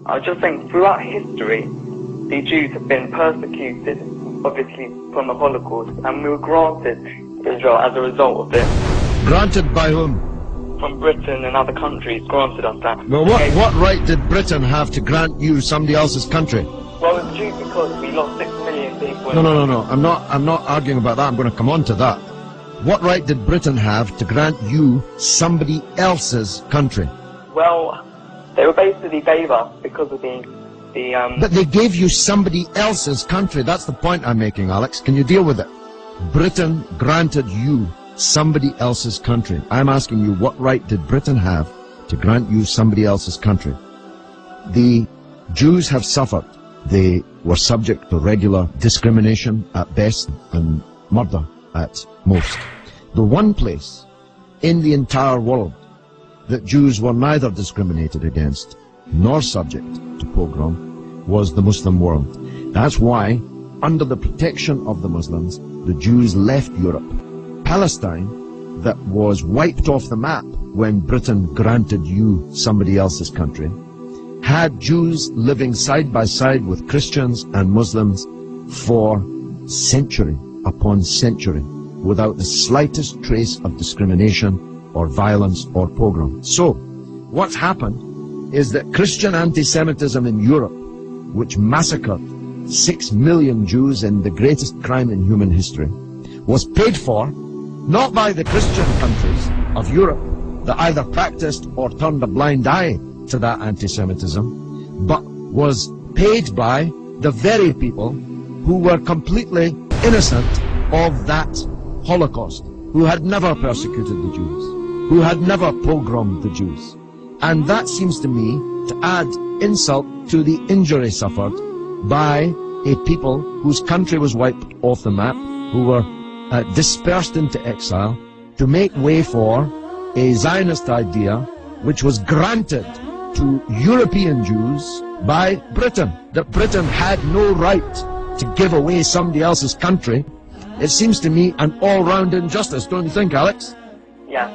I was just saying, throughout history, the Jews have been persecuted, obviously, from the Holocaust, and we were granted Israel as a result of this. Granted by whom? From Britain and other countries granted us that. Well, what right did Britain have to grant you somebody else's country? Well, it's due because we lost 6 million people. No. I'm not arguing about that. I'm going to come on to that. What right did Britain have to grant you somebody else's country? Well, they were basically gave us because of the But they gave you somebody else's country. That's the point I'm making, Alex. Can you deal with it? Britain granted you somebody else's country. I'm asking you, what right did Britain have to grant you somebody else's country? The Jews have suffered. They were subject to regular discrimination at best and murder at most. The one place in the entire world that Jews were neither discriminated against nor subject to pogrom was the Muslim world. That's why, under the protection of the Muslims, the Jews left Europe. Palestine, that was wiped off the map when Britain granted you somebody else's country, had Jews living side by side with Christians and Muslims for century upon century without the slightest trace of discrimination or violence or pogrom. So, what's happened is that Christian anti-Semitism in Europe, which massacred 6 million Jews in the greatest crime in human history, was paid for not by the Christian countries of Europe that either practiced or turned a blind eye to that anti-Semitism, but was paid by the very people who were completely innocent of that Holocaust, who had never persecuted the Jews, who had never pogromed the Jews. And that seems to me to add insult to the injury suffered by a people whose country was wiped off the map, who were dispersed into exile, to make way for a Zionist idea which was granted to European Jews by Britain, that Britain had no right to give away somebody else's country. It seems to me an all-round injustice, don't you think, Alex? Yeah.